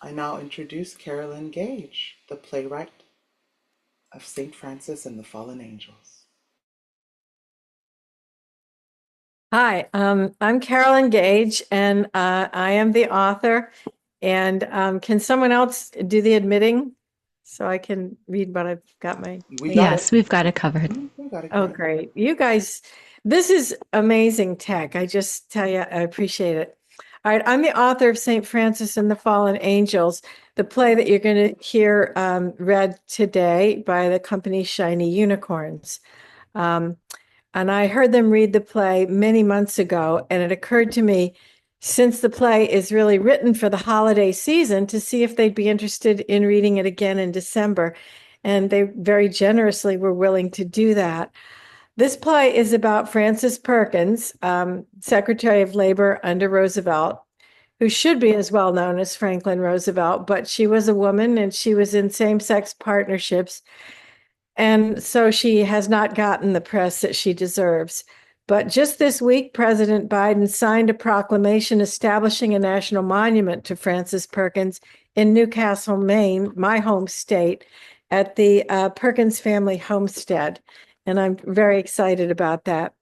I now introduce Carolyn Gage, the playwright of St. Francis and the Fallen Angels. Hi, I'm Carolyn Gage, and I am the author. And can someone else do the admitting so I can read what I've got my We thing got here? it. Yes, we've got it covered. We got it, Oh, Carolyn. great. You guys, this is amazing tech. I just tell you, I appreciate it. All right, I'm the author of St. Francis and the Fallen Angels, the play that you're going to hear read today by the company Shiny Unicorns. Um, and I heard them read the play many months ago, and it occurred to me, since the play is really written for the holiday season, to see if they'd be interested in reading it again in December. And they very generously were willing to do that. This play is about Frances Perkins, Secretary of Labor under Roosevelt, who should be as well known as Franklin Roosevelt, but she was a woman and she was in same sex partnerships. And so she has not gotten the press that she deserves. But just this week, President Biden signed a proclamation establishing a national monument to Frances Perkins in Newcastle, Maine, my home state, at the Perkins family homestead. And I'm very excited about that.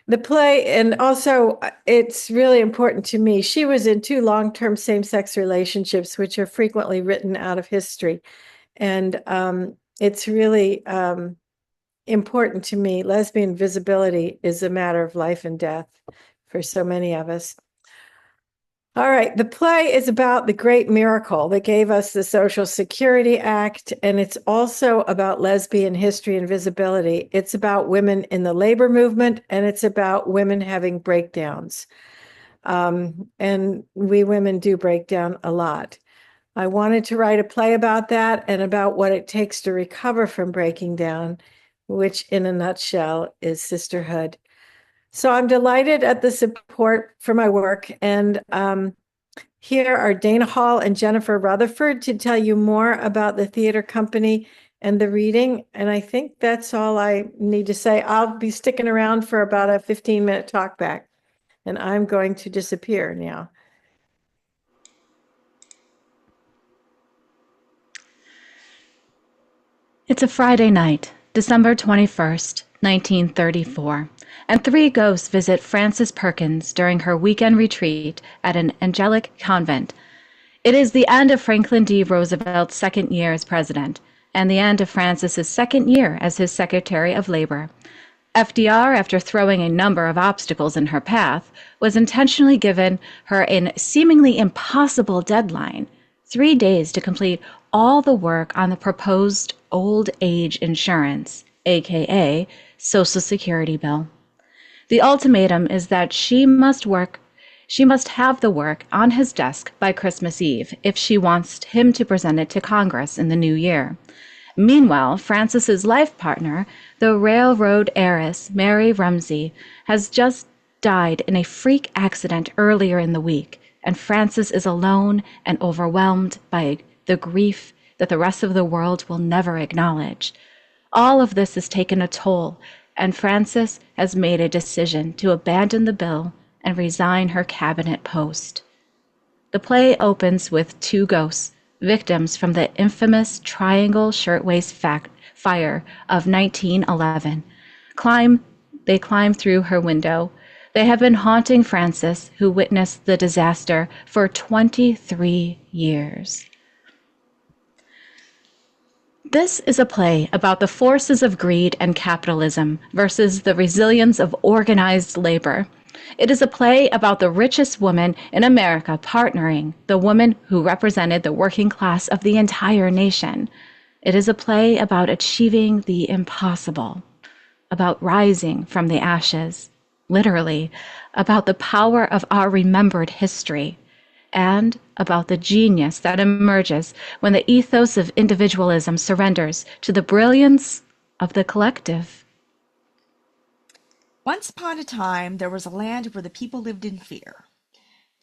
The play, and also it's really important to me, she was in two long-term same-sex relationships, which are frequently written out of history. And it's really important to me. Lesbian visibility is a matter of life and death for so many of us. All right, the play is about the great miracle that gave us the Social Security Act, and it's also about lesbian history and visibility. It's about women in the labor movement, and it's about women having breakdowns. And we women do break down a lot. I wanted to write a play about that and about what it takes to recover from breaking down, which in a nutshell is sisterhood. So I'm delighted at the support for my work. And here are Dana Hall and Jennifer Rutherford to tell you more about the theater company and the reading. And I think that's all I need to say. I'll be sticking around for about a 15-minute talk back. And I'm going to disappear now. It's a Friday night, December 21st, 1934, and three ghosts visit Frances Perkins during her weekend retreat at an Anglican convent. It is the end of Franklin D. Roosevelt's second year as president, and the end of Frances's second year as his Secretary of Labor. FDR, after throwing a number of obstacles in her path, was intentionally given her a seemingly impossible deadline, 3 days to complete all the work on the proposed old age insurance, aka Social Security bill. The ultimatum is that she must have the work on his desk by Christmas Eve if she wants him to present it to Congress in the new year. Meanwhile, Frances's life partner, the railroad heiress Mary Rumsey, has just died in a freak accident earlier in the week, and Frances is alone and overwhelmed by the grief that the rest of the world will never acknowledge. All of this has taken a toll, and Frances has made a decision to abandon the bill and resign her cabinet post. The play opens with two ghosts, victims from the infamous Triangle Shirtwaist fire of 1911. They climb through her window. They have been haunting Frances, who witnessed the disaster for 23 years. This is a play about the forces of greed and capitalism versus the resilience of organized labor. It is a play about the richest woman in America partnering the woman who represented the working class of the entire nation. It is a play about achieving the impossible, about rising from the ashes, literally, about the power of our remembered history, and about the genius that emerges when the ethos of individualism surrenders to the brilliance of the collective. Once upon a time, there was a land where the people lived in fear.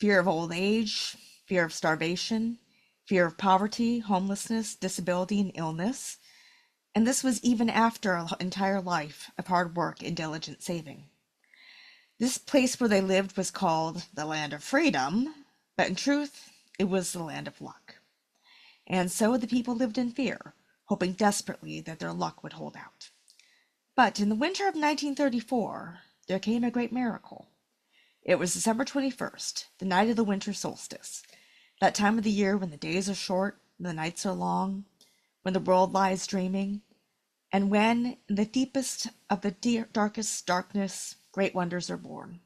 Fear of old age, fear of starvation, fear of poverty, homelessness, disability, and illness. And this was even after an entire life of hard work and diligent saving. This place where they lived was called the Land of Freedom, but in truth, it was the Land of Luck. and so the people lived in fear, hoping desperately that their luck would hold out. But in the winter of 1934, there came a great miracle. It was December 21st, the night of the winter solstice, that time of the year when the days are short, and the nights are long, when the world lies dreaming, and when, in the deepest of the darkest darkness, great wonders are born.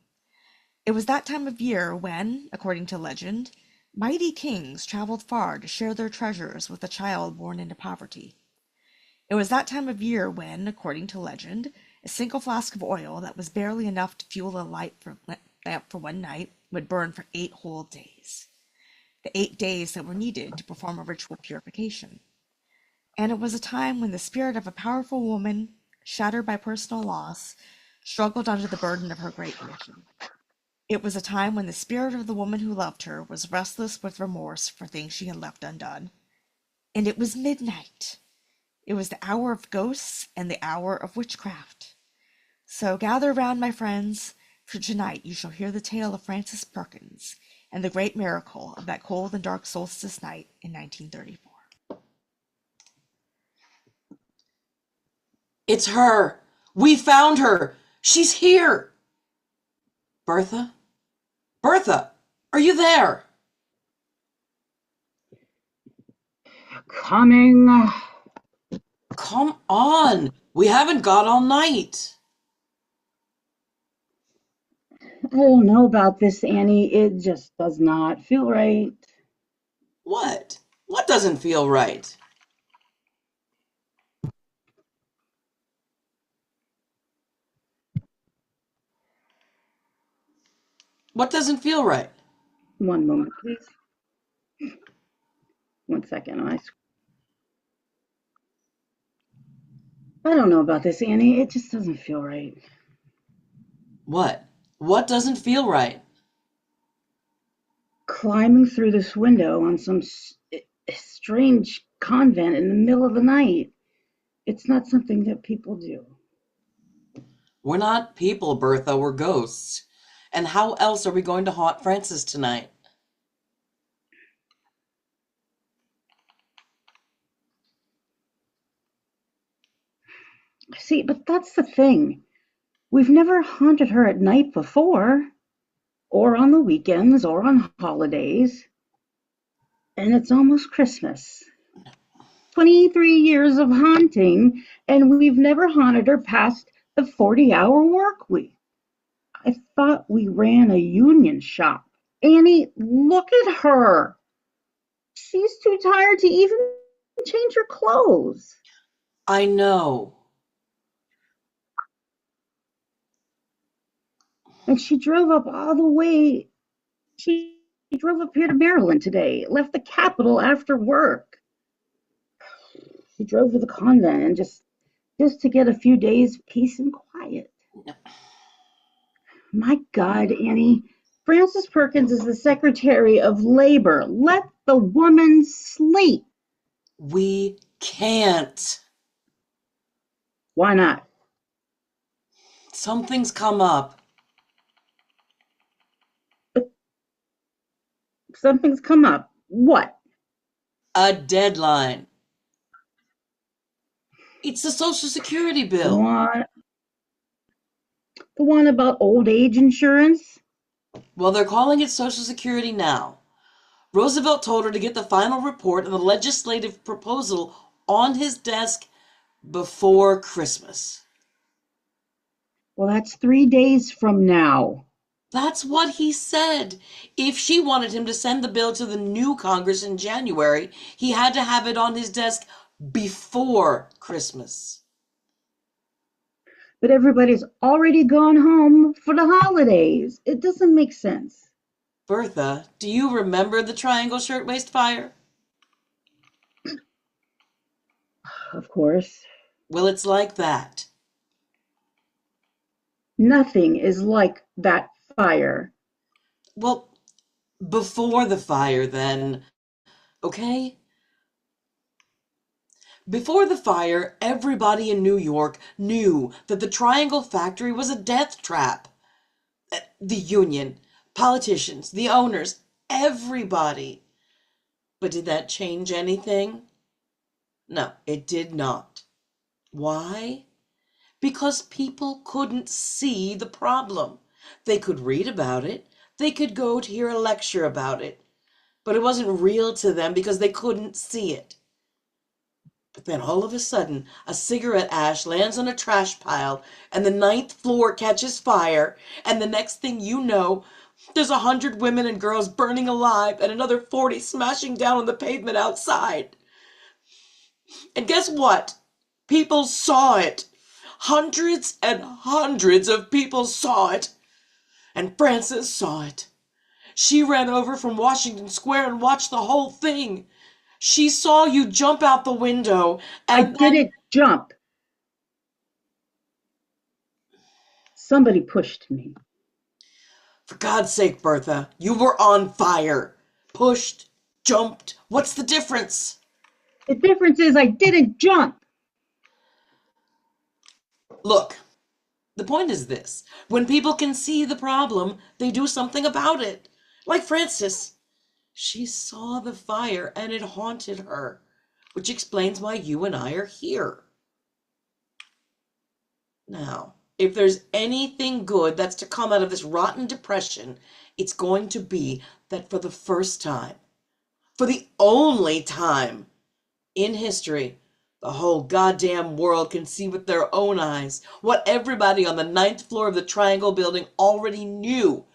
It was that time of year when, according to legend, mighty kings traveled far to share their treasures with a child born into poverty. It was that time of year when, according to legend, a single flask of oil that was barely enough to fuel a lamp for one night would burn for 8 whole days. The 8 days that were needed to perform a ritual purification. And it was a time when the spirit of a powerful woman, shattered by personal loss, struggled under the burden of her great mission. It was a time when the spirit of the woman who loved her was restless with remorse for things she had left undone. And it was midnight. It was the hour of ghosts and the hour of witchcraft. So gather round, my friends, for tonight you shall hear the tale of Frances Perkins and the great miracle of that cold and dark solstice night in 1934. It's her! We found her! She's here! Bertha? Bertha! Are you there? Coming. Come on! We haven't got all night. I don't know about this, Annie. It just does not feel right. What? What doesn't feel right? What doesn't feel right? One moment, please. 1 second. I don't know about this, Annie. It just doesn't feel right. What? What doesn't feel right? Climbing through this window on some strange convent in the middle of the night. It's not something that people do. We're not people, Bertha. We're ghosts. And how else are we going to haunt Frances tonight? See, but that's the thing. We've never haunted her at night before, or on the weekends, or on holidays. And it's almost Christmas. 23 years of haunting, and we've never haunted her past the 40-hour work week. I thought we ran a union shop. Annie, look at her. She's too tired to even change her clothes. I know. And she drove up all the way. She drove up here to Maryland today, left the capital after work. She drove to the convent and just to get a few days peace and quiet. My God, Annie, Frances Perkins is the Secretary of Labor. Let the woman sleep. We can't. Why not? Something's come up. Something's come up. What? A deadline. It's the Social Security bill. What? The one about old age insurance? Well, they're calling it Social Security now. Roosevelt told her to get the final report of the legislative proposal on his desk before Christmas. Well, that's 3 days from now. That's what he said. If she wanted him to send the bill to the new Congress in January, he had to have it on his desk before Christmas. But everybody's already gone home for the holidays. It doesn't make sense. Bertha, do you remember the Triangle Shirtwaist Fire? Of course. Well, it's like that. Nothing is like that fire. Well, before the fire, then, okay? Before the fire, everybody in New York knew that the Triangle Factory was a death trap. The union, politicians, the owners, everybody. But did that change anything? No, it did not. Why? Because people couldn't see the problem. They could read about it. They could go to hear a lecture about it. But it wasn't real to them because they couldn't see it. But then all of a sudden, a cigarette ash lands on a trash pile, and the 9th floor catches fire, and the next thing you know, there's 100 women and girls burning alive, and another 40 smashing down on the pavement outside. And guess what? People saw it. Hundreds and hundreds of people saw it. And Frances saw it. She ran over from Washington Square and watched the whole thing. She saw you jump out the window, and I didn't jump. Somebody pushed me. For God's sake, Bertha, you were on fire. Pushed, jumped. What's the difference? The difference is I didn't jump. Look, the point is this. When people can see the problem, they do something about it. Like Frances. She saw the fire and it haunted her, which explains why you and I are here. Now, if there's anything good that's to come out of this rotten depression, it's going to be that for the first time, for the only time in history, the whole goddamn world can see with their own eyes what everybody on the 9th floor of the Triangle building already knew.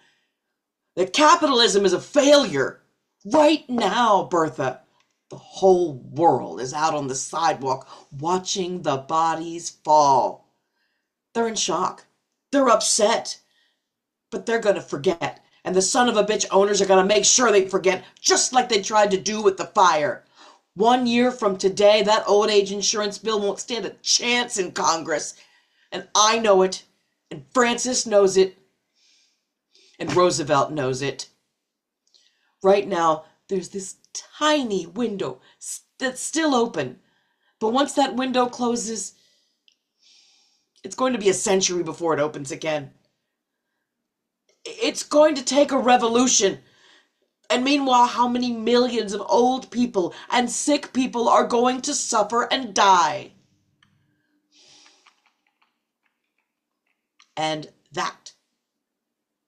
That capitalism is a failure. Right now, Bertha, the whole world is out on the sidewalk watching the bodies fall. They're in shock. They're upset. But they're going to forget. And the son of a bitch owners are going to make sure they forget, just like they tried to do with the fire. 1 year from today, that old age insurance bill won't stand a chance in Congress. And I know it. And Frances knows it. And Roosevelt knows it. Right now, there's this tiny window that's still open. But once that window closes, it's going to be a century before it opens again. It's going to take a revolution. And meanwhile, how many millions of old people and sick people are going to suffer and die? And that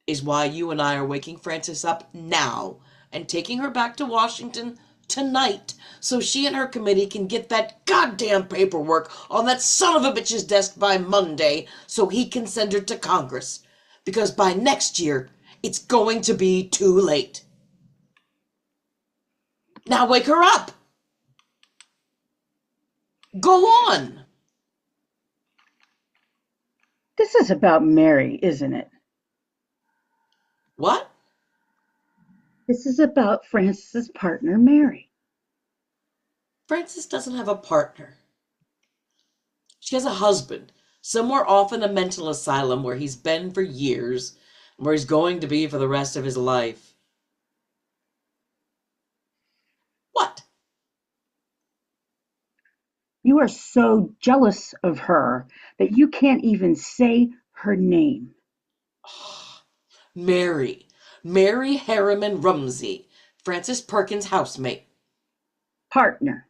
is why you and I are waking Frances up now and taking her back to Washington tonight so she and her committee can get that goddamn paperwork on that son of a bitch's desk by Monday so he can send her to Congress. Because by next year, it's going to be too late. Now wake her up. Go on. This is about Mary, isn't it? What? This is about Frances's partner, Mary. Frances doesn't have a partner. She has a husband, somewhere off in a mental asylum where he's been for years, and where he's going to be for the rest of his life. What? You are so jealous of her that you can't even say her name. Mary. Mary Harriman Rumsey. Frances Perkins' housemate. Partner.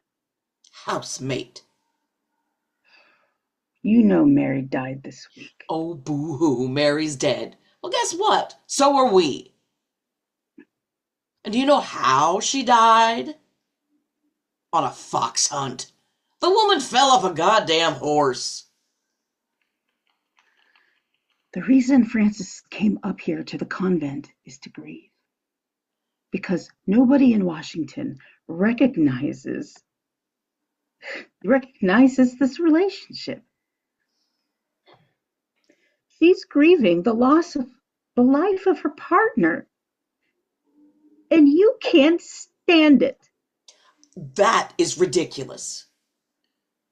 Housemate. You know Mary died this week. Oh, boo-hoo, Mary's dead. Well, guess what? So are we. And do you know how she died? On a fox hunt. The woman fell off a goddamn horse. The reason Frances came up here to the convent is to grieve. Because nobody in Washington recognizes this relationship. She's grieving the loss of the life of her partner. And you can't stand it. That is ridiculous.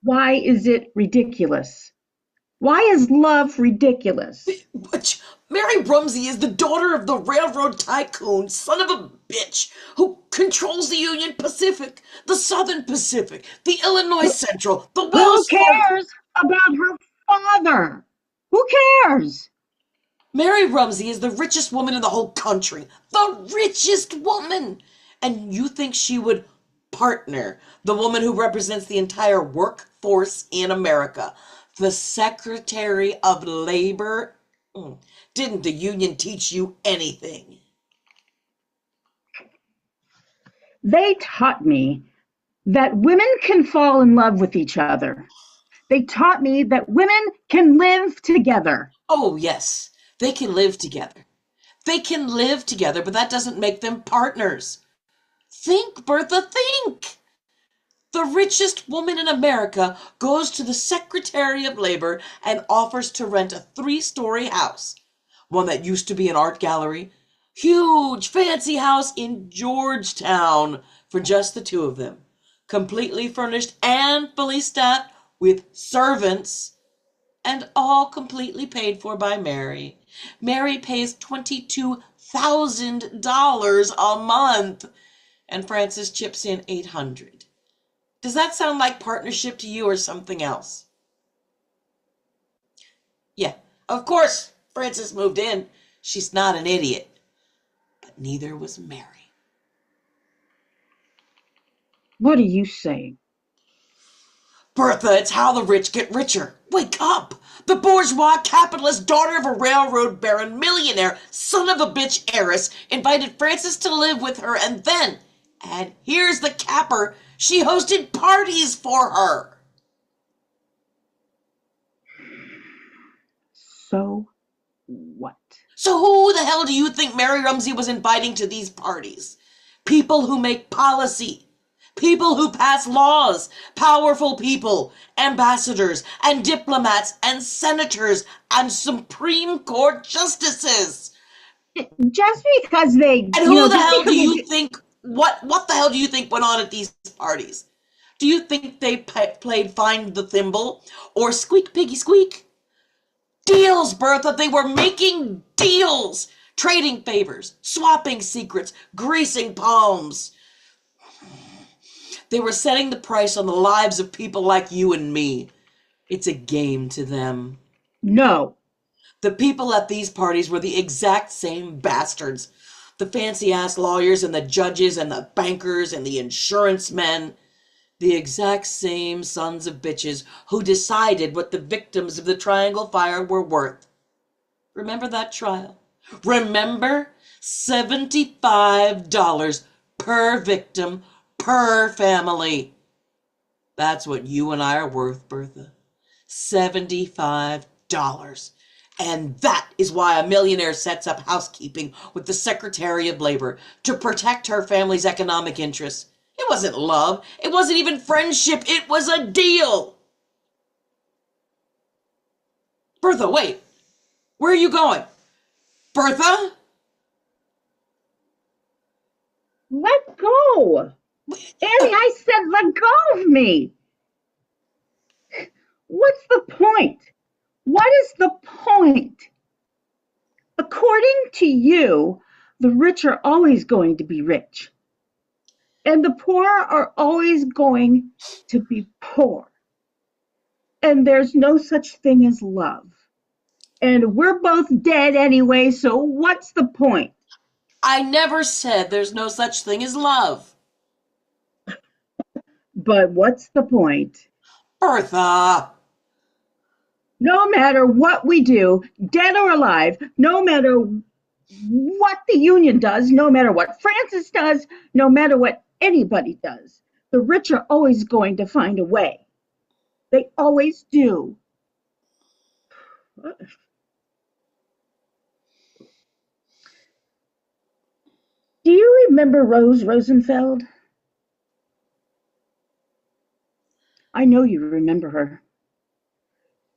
Why is it ridiculous? Why is love ridiculous? But Mary Rumsey is the daughter of the railroad tycoon, son of a bitch, who controls the Union Pacific, the Southern Pacific, the Illinois Central, the Wells Who cares about her father? Who cares? Mary Rumsey is the richest woman in the whole country. The richest woman! And you think she would partner, the woman who represents the entire workforce in America, the Secretary of Labor. Didn't the union teach you anything? They taught me that women can fall in love with each other. They taught me that women can live together. Oh, yes, they can live together. They can live together, but that doesn't make them partners. Think, Bertha, think! The richest woman in America goes to the Secretary of Labor and offers to rent a 3-story house, one that used to be an art gallery, huge fancy house in Georgetown for just the two of them, completely furnished and fully staffed with servants, and all completely paid for by Mary. Mary pays $22,000 a month, and Frances chips in $800. Does that sound like partnership to you or something else? Yeah, of course, Frances moved in. She's not an idiot. But neither was Mary. What are you saying? Bertha, it's how the rich get richer. Wake up! The bourgeois capitalist daughter of a railroad baron, millionaire, son of a bitch heiress, invited Frances to live with her, and then, and here's the capper, she hosted parties for her. So what? So who the hell do you think Mary Rumsey was inviting to these parties? People who make policy. People who pass laws, powerful people, ambassadors and diplomats and senators and Supreme Court justices. Just because they, And who the hell do you think, what the hell do you think went on at these parties? Do you think they played Find the Thimble or Squeak Piggy Squeak? Deals, Bertha, they were making deals, trading favors, swapping secrets, greasing palms. They were setting the price on the lives of people like you and me. It's a game to them. No. The people at these parties were the exact same bastards. The fancy-ass lawyers and the judges and the bankers and the insurance men. The exact same sons of bitches who decided what the victims of the Triangle Fire were worth. Remember that trial? Remember? $75 per victim, per family. That's what you and I are worth, Bertha. $75. And that is why a millionaire sets up housekeeping with the Secretary of Labor to protect her family's economic interests. It wasn't love. It wasn't even friendship. It was a deal. Bertha, wait. Where are you going? Bertha? Let go. Annie, I said let go of me. What's the point? What is the point? According to you, the rich are always going to be rich. And the poor are always going to be poor. And there's no such thing as love. And we're both dead anyway, so what's the point? I never said there's no such thing as love. But what's the point? Bertha! No matter what we do, dead or alive, no matter what the union does, no matter what Frances does, no matter what anybody does, the rich are always going to find a way. They always do. Do you remember Rose Rosenfeld? I know you remember her.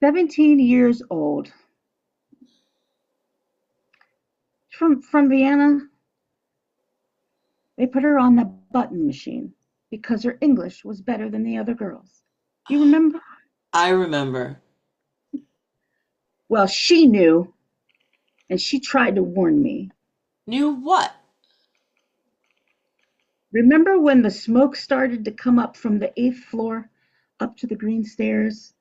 17 years old. From Vienna. They put her on the button machine because her English was better than the other girls. You remember? I remember. Well, she knew, and she tried to warn me. Knew what? Remember when the smoke started to come up from the 8th floor up to the green stairs?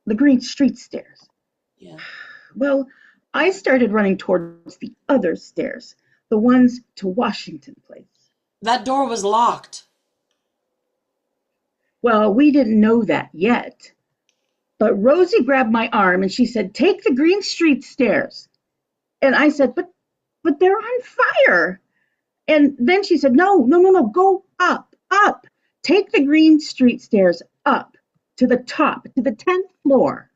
The green street stairs. Yeah. Well, I started running towards the other stairs, the ones to Washington Place. That door was locked. Well, we didn't know that yet. But Rosie grabbed my arm and she said, "Take the Green Street stairs." And I said, but they're on fire. And then she said, no, go up, up. Take the Green Street stairs up to the top, to the 10th floor.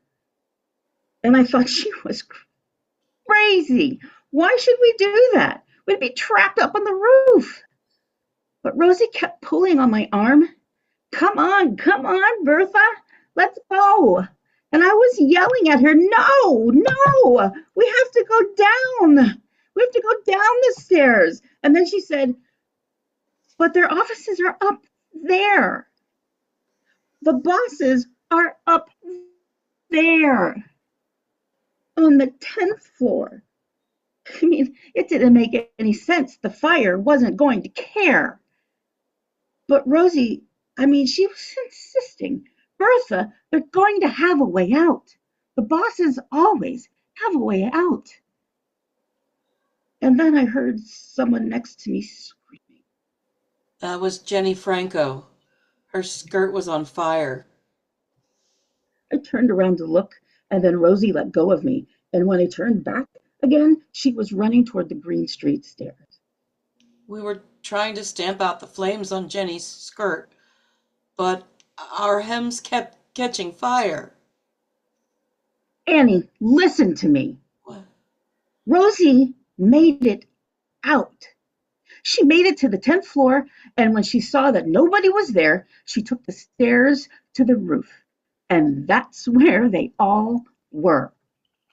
And I thought she was crazy. Why should we do that? We'd be trapped up on the roof. But Rosie kept pulling on my arm. Come on, Bertha, let's go. And I was yelling at her, no, we have to go down. We have to go down the stairs. And then she said, but their offices are up there. The bosses are up there on the 10th floor. I mean, it didn't make any sense. The fire wasn't going to care. But Rosie, she was insisting, Bertha, they're going to have a way out. The bosses always have a way out. And then I heard someone next to me screaming. That was Jenny Franco. Her skirt was on fire. I turned around to look, and then Rosie let go of me. And when I turned back again, she was running toward the Green Street stairs. We were trying to stamp out the flames on Jenny's skirt, but our hems kept catching fire. Annie, listen to me. What? Rosie made it out. She made it to the 10th floor, and when she saw that nobody was there, she took the stairs to the roof. And that's where they all were.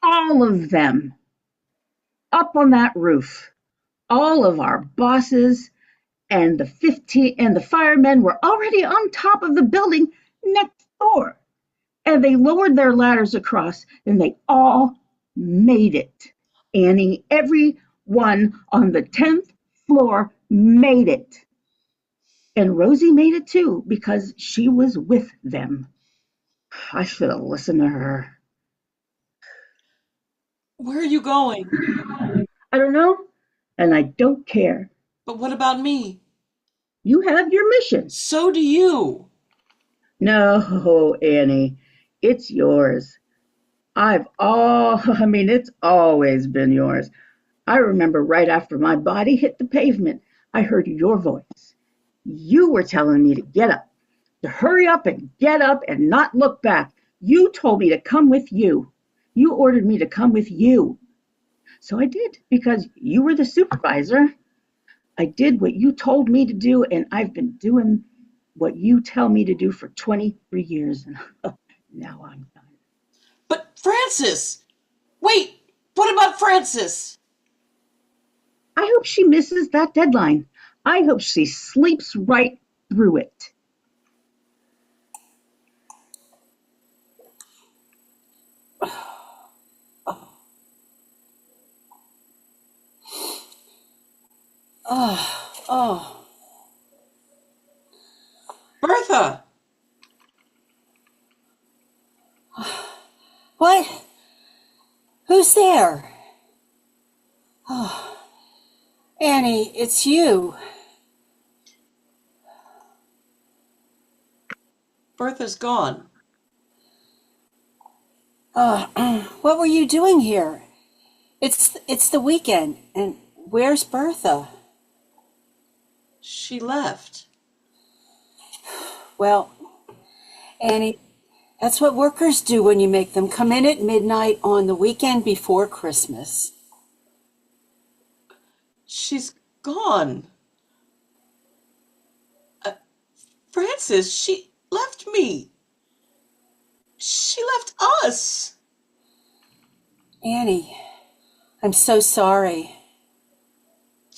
All of them. Up on that roof. All of our bosses and the firemen were already on top of the building next door. And they lowered their ladders across, and they all made it. Annie, everyone on the 10th floor made it. And Rosie made it too, because she was with them. I should have listened to her. Where are you going? I don't know, and I don't care. But what about me? You have your mission. So do you. No, Annie, it's yours. It's always been yours. I remember right after my body hit the pavement, I heard your voice. You were telling me to get up, to hurry up and get up and not look back. You told me to come with you. You ordered me to come with you. So I did, because you were the supervisor. I did what you told me to do, and I've been doing what you tell me to do for 23 years, and now I'm done. But Frances! Wait, what about Frances? I hope she misses that deadline. I hope she sleeps right through it. Oh. Bertha! What? Who's there? Oh, Annie, it's you. Bertha's gone. What were you doing here? It's the weekend, and where's Bertha? She left. Well, Annie, that's what workers do when you make them come in at midnight on the weekend before Christmas. She's gone. Frances, she left me. She left us. Annie, I'm so sorry.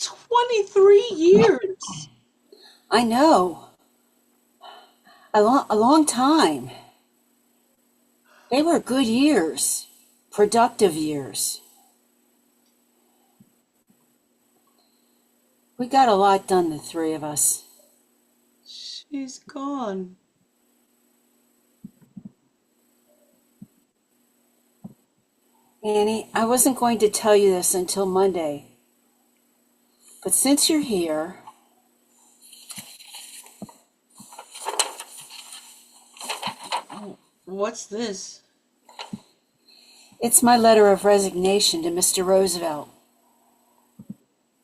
23 years. I know. A long time. They were good years, productive years. We got a lot done, the three of us. She's gone. Annie, I wasn't going to tell you this until Monday. But since you're here, What's this? It's my letter of resignation to Mr. Roosevelt.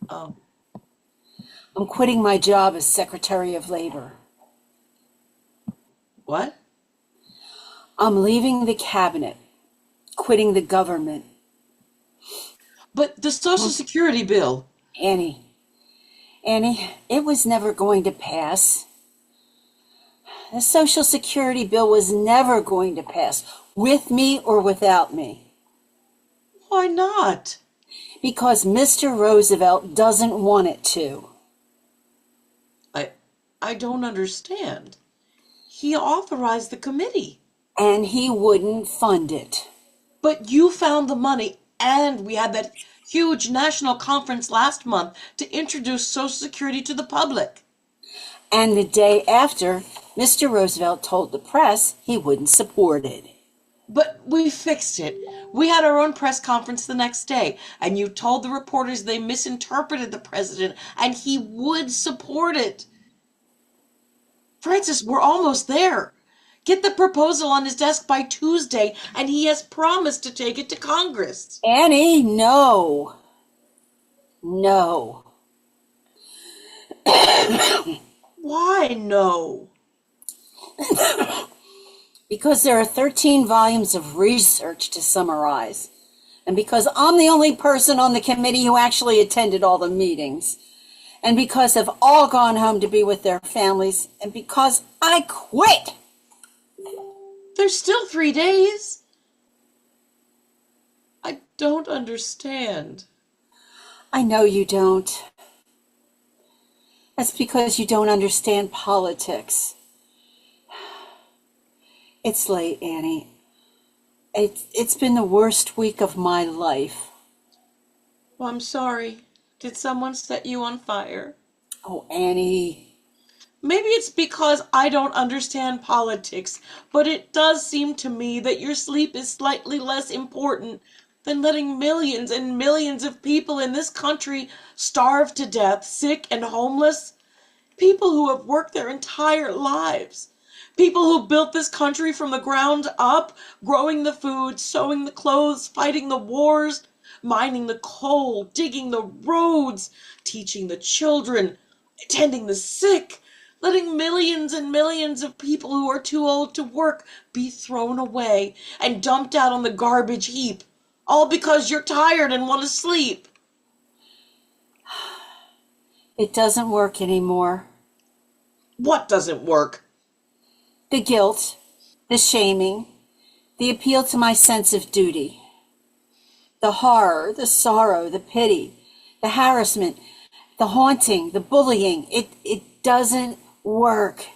Oh, I'm quitting my job as Secretary of Labor. what? I'm leaving the cabinet, quitting the government. But the Social Security bill. Annie, it was never going to pass. The Social Security bill was never going to pass, with me or without me. Why not? Because Mr. Roosevelt doesn't want it to. I don't understand. He authorized the committee. And he wouldn't fund it. But you found the money, and we had that huge national conference last month to introduce Social Security to the public. And the day after, Mr. Roosevelt told the press he wouldn't support it. But we fixed it. We had our own press conference the next day, and you told the reporters they misinterpreted the president, and he would support it. Frances, we're almost there. Get the proposal on his desk by Tuesday, and he has promised to take it to Congress. Annie, no. No. Why no? Because there are 13 volumes of research to summarize. And because I'm the only person on the committee who actually attended all the meetings. And because they've all gone home to be with their families. And because I quit. There's still 3 days. I don't understand. I know you don't. That's because you don't understand politics. It's late, Annie. It's been the worst week of my life. Well, I'm sorry. Did someone set you on fire? Oh, Annie. Maybe it's because I don't understand politics, but it does seem to me that your sleep is slightly less important than letting millions and millions of people in this country starve to death, sick and homeless. People who have worked their entire lives. People who built this country from the ground up, growing the food, sewing the clothes, fighting the wars, mining the coal, digging the roads, teaching the children, tending the sick, letting millions and millions of people who are too old to work be thrown away and dumped out on the garbage heap, all because you're tired and want to sleep. It doesn't work anymore. What doesn't work? The guilt, the shaming, the appeal to my sense of duty, the horror, the sorrow, the pity, the harassment, the haunting, the bullying. It doesn't work.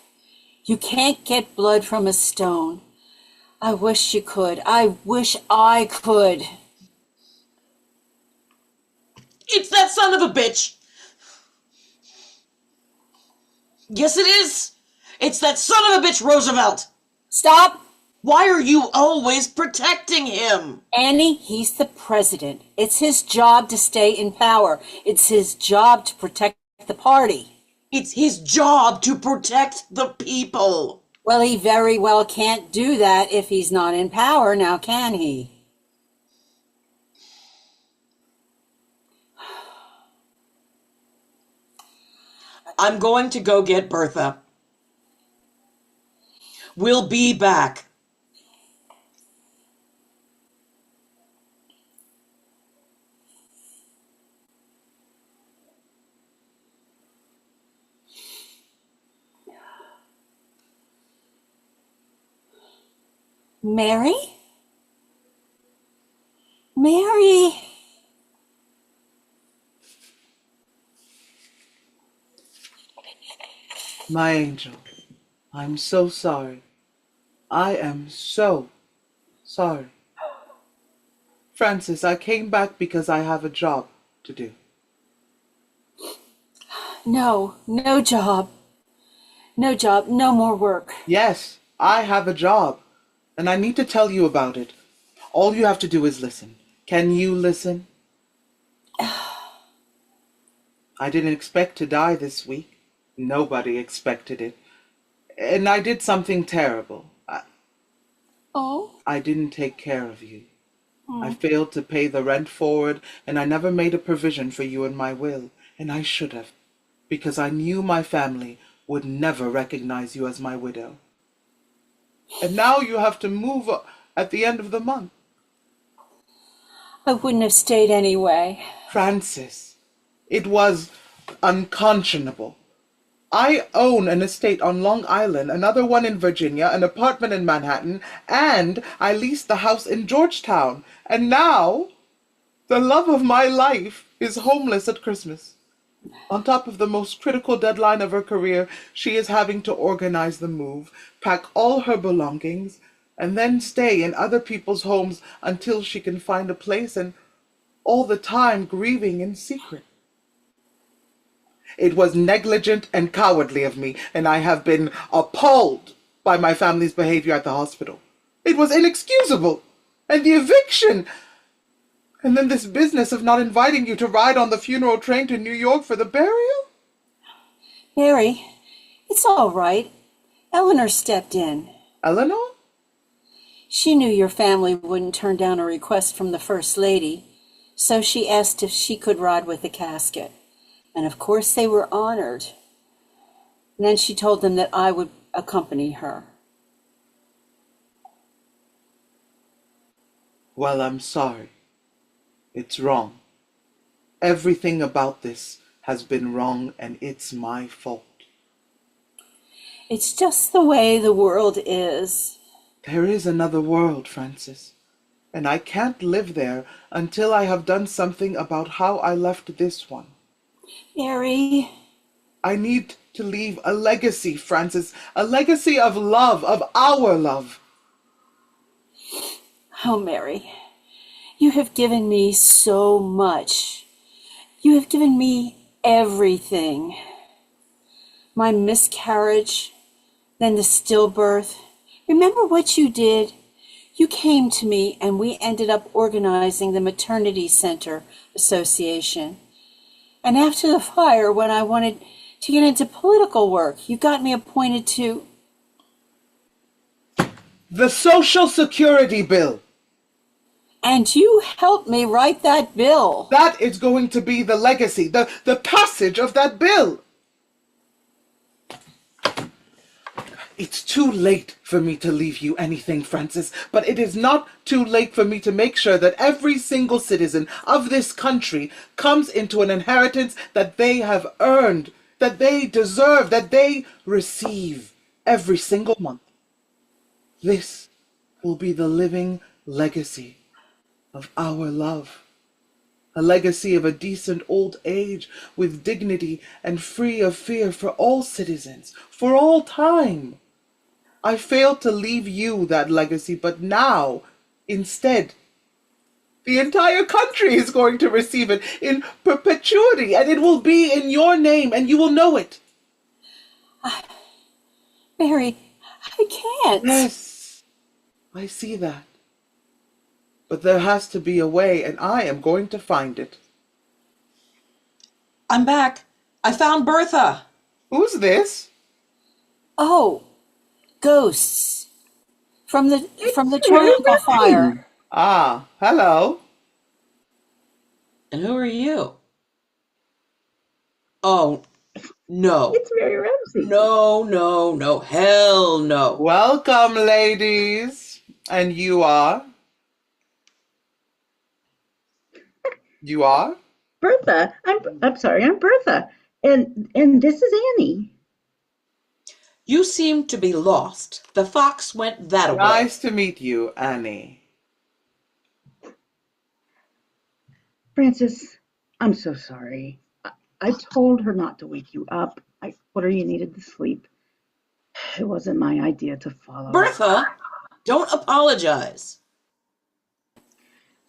You can't get blood from a stone. I wish you could. I wish I could. It's that son of a bitch. Yes, it is. It's that son of a bitch, Roosevelt. Stop. Why are you always protecting him? Annie, he's the president. It's his job to stay in power. It's his job to protect the party. It's his job to protect the people. Well, he very well can't do that if he's not in power, now can he? I'm going to go get Bertha. We'll be back. Mary? Mary? My angel, I'm so sorry. I am so sorry. Frances, I came back because I have a job to do. No job. No job, no more work. Yes, I have a job, and I need to tell you about it. All you have to do is listen. Can you listen? I didn't expect to die this week. Nobody expected it. And I did something terrible. Oh, I didn't take care of you. I failed to pay the rent forward, and I never made a provision for you in my will, and I should have, because I knew my family would never recognize you as my widow. And now you have to move at the end of the month. I wouldn't have stayed anyway. Frances, it was unconscionable. I own an estate on Long Island, another one in Virginia, an apartment in Manhattan, and I leased the house in Georgetown. And now, the love of my life is homeless at Christmas. On top of the most critical deadline of her career, she is having to organize the move, pack all her belongings, and then stay in other people's homes until she can find a place, and all the time grieving in secret. It was negligent and cowardly of me, and I have been appalled by my family's behavior at the hospital. It was inexcusable. And the eviction. And then this business of not inviting you to ride on the funeral train to New York for the burial? Mary, it's all right. Eleanor stepped in. Eleanor? She knew your family wouldn't turn down a request from the First Lady, so she asked if she could ride with the casket. And of course they were honored. And then she told them that I would accompany her. Well, I'm sorry. It's wrong. Everything about this has been wrong, and it's my fault. It's just the way the world is. There is another world, Frances, and I can't live there until I have done something about how I left this one. Mary, I need to leave a legacy, Frances, a legacy of love, of our love. oh Mary, you have given me so much. You have given me everything. My miscarriage, then the stillbirth. Remember what you did? You came to me and we ended up organizing the Maternity Center Association. And after the fire, when I wanted to get into political work, you got me appointed to... The Social Security bill. And you helped me write that bill. That is going to be the legacy, the passage of that bill. It's too late for me to leave you anything, Frances, but it is not too late for me to make sure that every single citizen of this country comes into an inheritance that they have earned, that they deserve, that they receive every single month. This will be the living legacy of our love. A legacy of a decent old age with dignity and free of fear for all citizens, for all time. I failed to leave you that legacy, but now, instead, the entire country is going to receive it in perpetuity, and it will be in your name, and you will know it. Mary, I can't. Yes, I see that. But there has to be a way, and I am going to find it. I'm back. I found Bertha. Who's this? Oh, ghosts. From the tropical fire. Ah, hello. And who are you? Oh, no. It's Mary Rumsey. No. Hell no. Welcome, ladies. And you are? You are? Bertha. I'm sorry, I'm Bertha. And this is Annie. You seem to be lost. The fox went that way. Nice to meet you, Annie. Frances, I'm so sorry. I told her not to wake you up. I told her you needed to sleep. It wasn't my idea to follow. Bertha, don't apologize.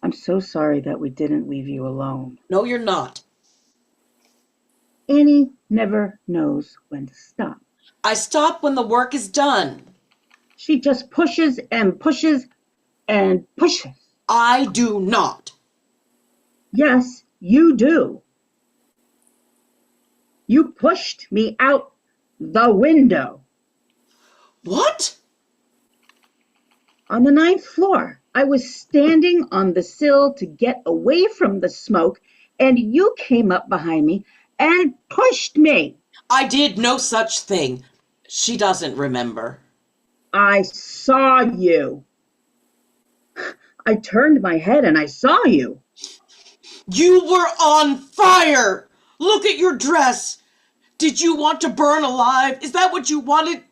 I'm so sorry that we didn't leave you alone. No, you're not. Annie never knows when to stop. I stop when the work is done. She just pushes and pushes and pushes. I do not. Yes, you do. You pushed me out the window. What? On the 9th floor. I was standing on the sill to get away from the smoke, and you came up behind me and pushed me. I did no such thing. She doesn't remember. I saw you. I turned my head and I saw you. You were on fire! Look at your dress! Did you want to burn alive? Is that what you wanted?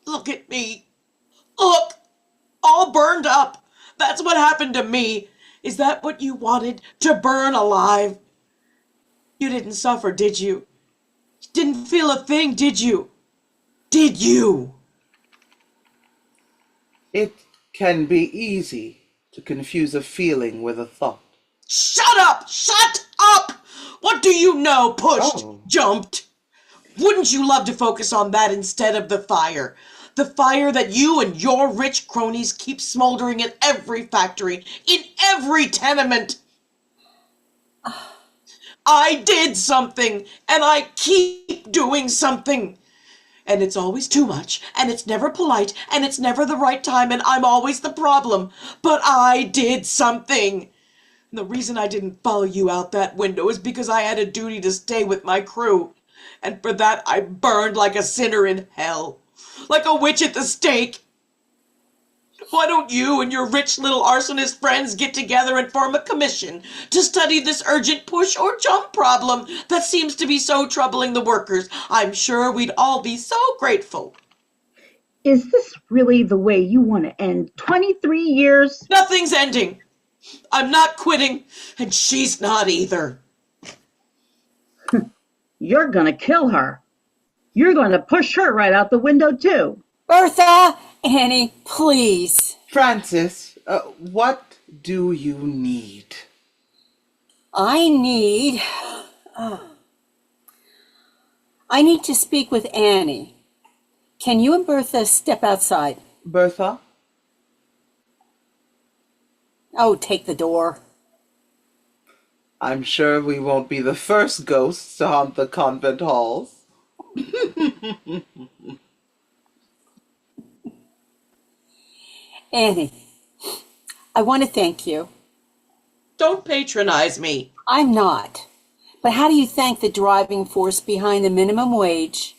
Look at me. Look! All burned up. That's what happened to me. Is that what you wanted? To burn alive? You didn't suffer, did you? You didn't feel a thing, did you? Did you? It can be easy to confuse a feeling with a thought. Shut up! Shut up! What do you know? Pushed, jumped. Wouldn't you love to focus on that instead of the fire? The fire that you and your rich cronies keep smoldering in every factory, in every tenement. I did something, and I keep doing something. And it's always too much, and it's never polite, and it's never the right time, and I'm always the problem. But I did something. And the reason I didn't follow you out that window is because I had a duty to stay with my crew. And for that I burned like a sinner in hell. Like a witch at the stake. Why don't you and your rich little arsonist friends get together and form a commission to study this urgent push or jump problem that seems to be so troubling the workers? I'm sure we'd all be so grateful. Is this really the way you want to end 23 years? Nothing's ending. I'm not quitting, and she's not either. You're going to kill her. You're going to push her right out the window, too. Bertha, Annie, please. Frances, what do you need? I need to speak with Annie. Can you and Bertha step outside? Bertha? Oh, take the door. I'm sure we won't be the first ghosts to haunt the convent halls. Annie, I want to thank you. Don't patronize me. I'm not. But how do you thank the driving force behind the minimum wage,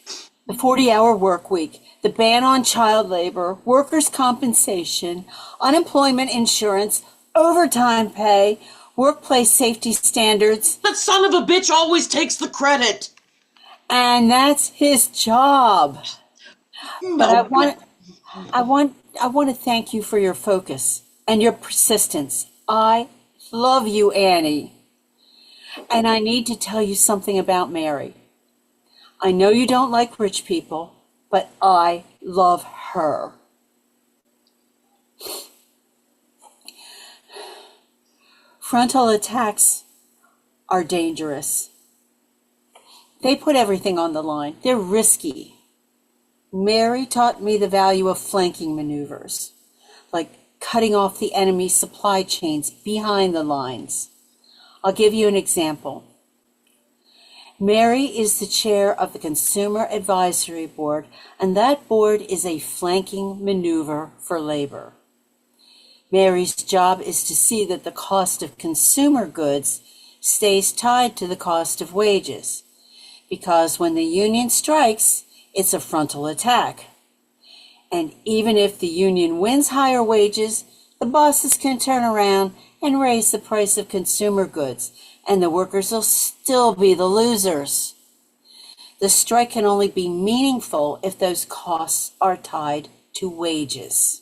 the 40-hour work week, the ban on child labor, workers' compensation, unemployment insurance, overtime pay, workplace safety standards? That son of a bitch always takes the credit. And that's his job. No. But I want to thank you for your focus and your persistence. I love you, Annie. And I need to tell you something about Mary. I know you don't like rich people, but I love her. Frontal attacks are dangerous. They put everything on the line. They're risky. Mary taught me the value of flanking maneuvers, like cutting off the enemy's supply chains behind the lines. I'll give you an example. Mary is the chair of the Consumer Advisory Board, and that board is a flanking maneuver for labor. Mary's job is to see that the cost of consumer goods stays tied to the cost of wages, because when the union strikes, it's a frontal attack. And even if the union wins higher wages, the bosses can turn around and raise the price of consumer goods, and the workers will still be the losers. The strike can only be meaningful if those costs are tied to wages.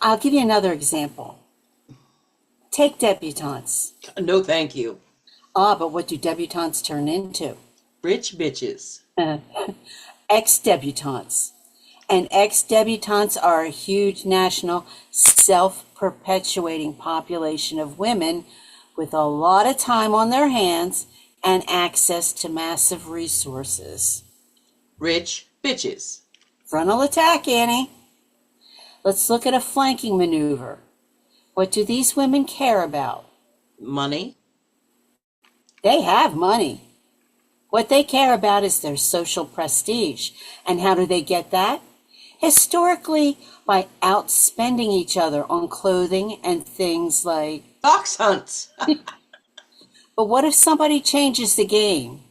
I'll give you another example. Take debutantes. No, thank you. But what do debutantes turn into? Rich bitches. Ex-debutantes. And ex-debutantes are a huge national self-perpetuating population of women with a lot of time on their hands and access to massive resources. Rich bitches. Frontal attack, Annie. Let's look at a flanking maneuver. What do these women care about? Money. They have money. What they care about is their social prestige. And how do they get that? historically by outspending each other on clothing and things like, Fox hunts. but what if somebody changes the game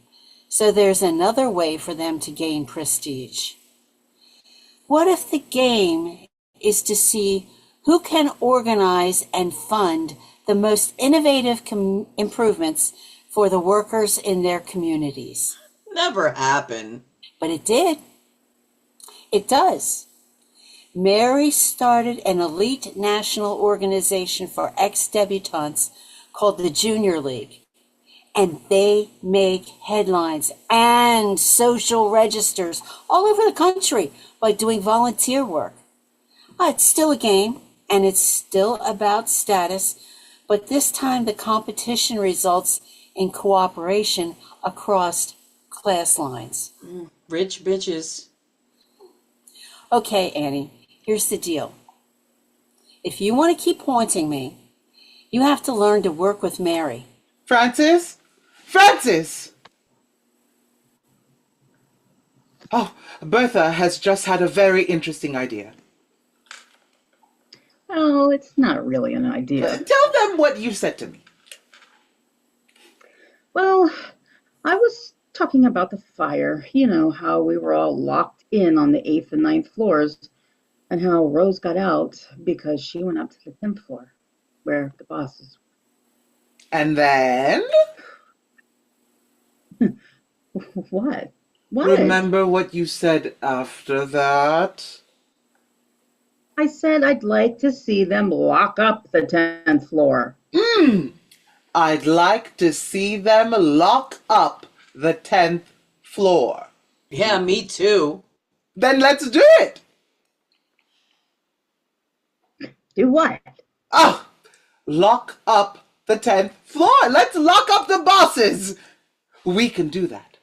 so there's another way for them to gain prestige? What if the game is to see who can organize and fund the most innovative improvements for the workers in their communities? Never happen. But it did. It does. Mary started an elite national organization for ex-debutantes called the Junior League. And they make headlines and social registers all over the country by doing volunteer work. It's still a game, and it's still about status, but this time the competition results in cooperation across class lines. Rich bitches. Okay, Annie, here's the deal. If you want to keep haunting me, you have to learn to work with Mary. Frances? Frances! Oh, Bertha has just had a very interesting idea. Oh, it's not really an idea. Tell them what you said to me. Well, I was talking about the fire. You know, how we were all locked in on the 8th and ninth floors, and how Rose got out because she went up to the 10th floor, where the bosses And then? What? Remember what you said after that? I said I'd like to see them lock up the 10th floor. I'd like to see them lock up the 10th floor. Yeah, me too. Then let's do it. Do what? Oh, lock up the 10th floor. Let's lock up the bosses. We can do that.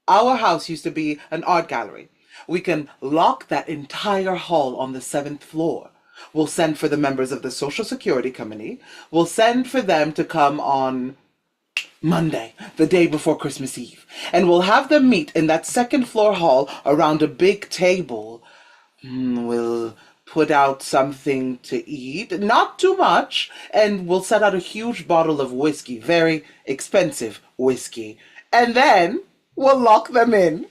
Our house used to be an art gallery. We can lock that entire hall on the 7th floor. We'll send for the members of the Social Security Committee. We'll send for them to come on Monday, the day before Christmas Eve. And we'll have them meet in that 2nd floor hall around a big table. We'll put out something to eat, not too much, and we'll set out a huge bottle of whiskey, very expensive whiskey. And then we'll lock them in.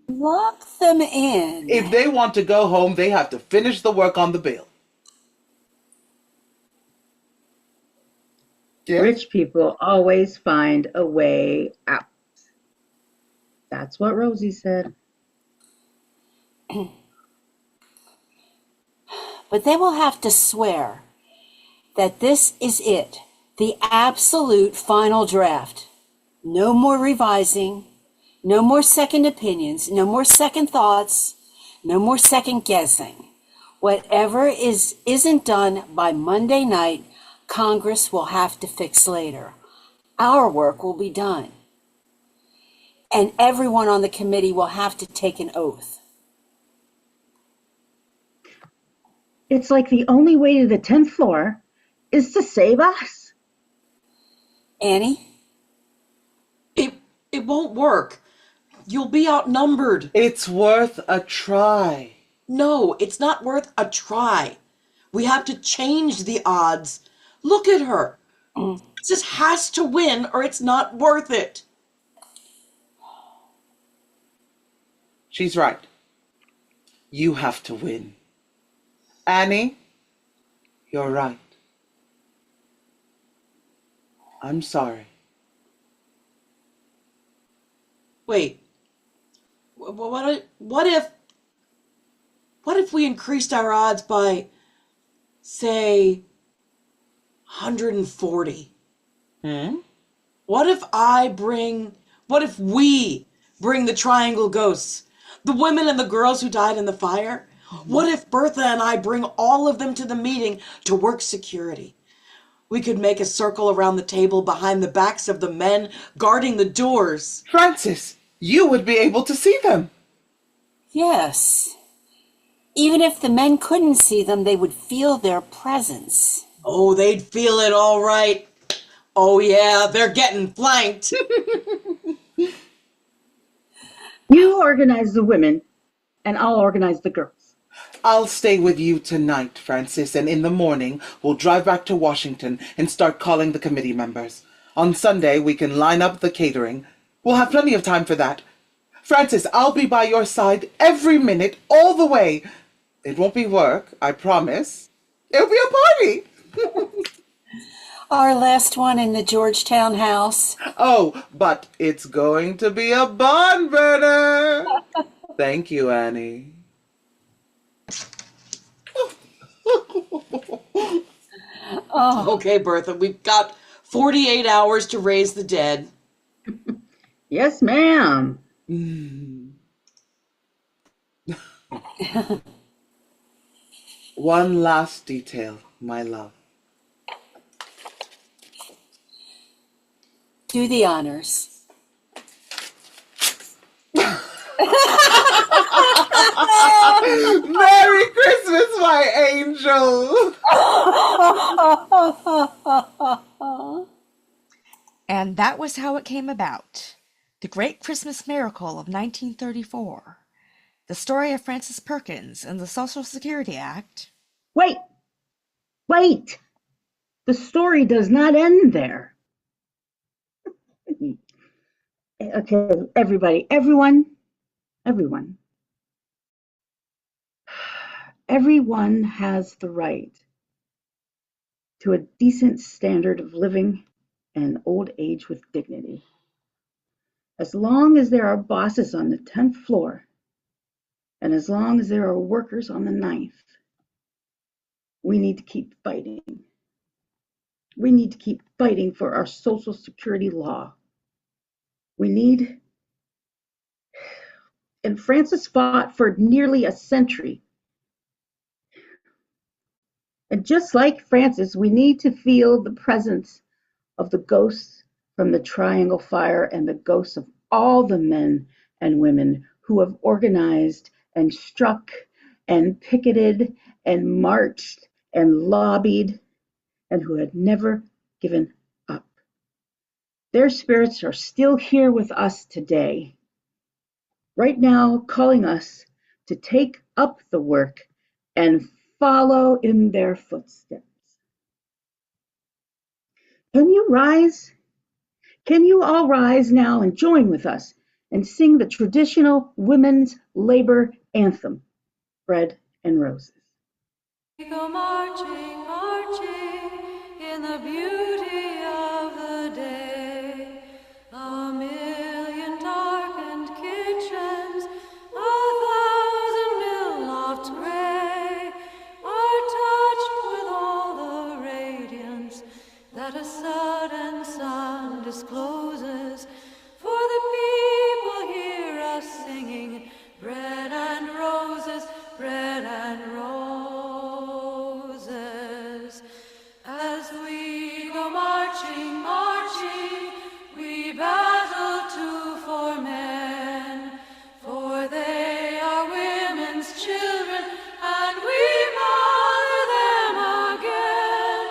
Lock them in. If they want to go home, they have to finish the work on the bill. Yeah. Rich people always find a way out. That's what Rosie said. But they will have to swear that this is it, the absolute final draft. No more revising, no more second opinions, no more second thoughts, no more second guessing. Whatever isn't done by Monday night, Congress will have to fix later. Our work will be done. And everyone on the committee will have to take an oath. It's like the only way to the 10th floor is to save us. Annie? It won't work. You'll be outnumbered. It's worth a try. No, it's not worth a try. We have to change the odds. Look at her. Just has to win or it's not worth it. She's right. You have to win. Annie, you're right. I'm sorry. Wait. What if we increased our odds by, say, 140? What if we bring the triangle ghosts, the women and the girls who died in the fire? What if Bertha and I bring all of them to the meeting to work security? We could make a circle around the table behind the backs of the men guarding the doors. Frances, you would be able to see them. Yes. Even if the men couldn't see them, they would feel their presence. Oh, they'd feel it all right. Oh, yeah, they're getting flanked. You organize the women, and I'll organize the girls. I'll stay with you tonight, Frances, and in the morning we'll drive back to Washington and start calling the committee members. On Sunday, we can line up the catering. We'll have plenty of time for that. Frances, I'll be by your side every minute, all the way. It won't be work, I promise. It'll be a party. Our last one in the Georgetown house. Oh, but it's going to be a barn burner. Thank you, Annie. Oh, Okay, Bertha, we've got 48 hours to raise the dead. Yes, ma'am. One last detail, my love. do the honors. Merry Christmas, my angel! And that was how it came about. The Great Christmas Miracle of 1934. The story of Frances Perkins and the Social Security Act. Wait! The story does not end there. Okay, everyone. Everyone has the right to a decent standard of living and old age with dignity. As long as there are bosses on the 10th floor, and as long as there are workers on the 9th, we need to keep fighting. We need to keep fighting for our Social Security law. And Frances fought for nearly a century. And just like Frances, we need to feel the presence of the ghosts from the Triangle Fire and the ghosts of all the men and women who have organized and struck and picketed and marched and lobbied and who had never given up. Their spirits are still here with us today, right now calling us to take up the work and follow in their footsteps. Can you rise? Can you all rise now and join with us and sing the traditional women's labor anthem, Bread and Roses? We go marching, marching in the beauty of the day. A million darkened kitchens, 1,000 mill lofts gray, are touched with all the radiance that a sudden sun discloses. For the people hear us singing, bread and roses, bread and roses. As we go marching, marching, we battle too for men, for they are women's children, and we mother them again.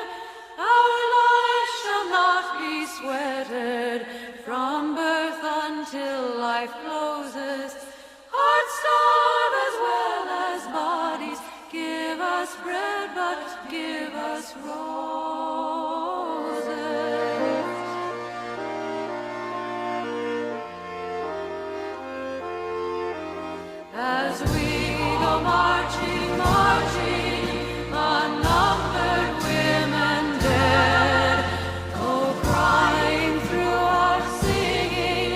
Our lives shall not be sweated from birth until life closes. Hearts starve as well as bodies. Give us bread, but give us roses. As we go marching, marching, unnumbered women dead, go crying through our singing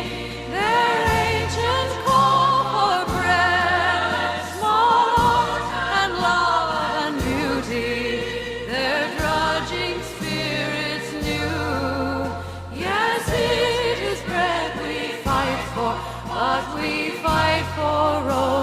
their ancient call for bread, small art and love and beauty, their drudging spirits new. Yes, it is bread we fight for, but we fight for roses.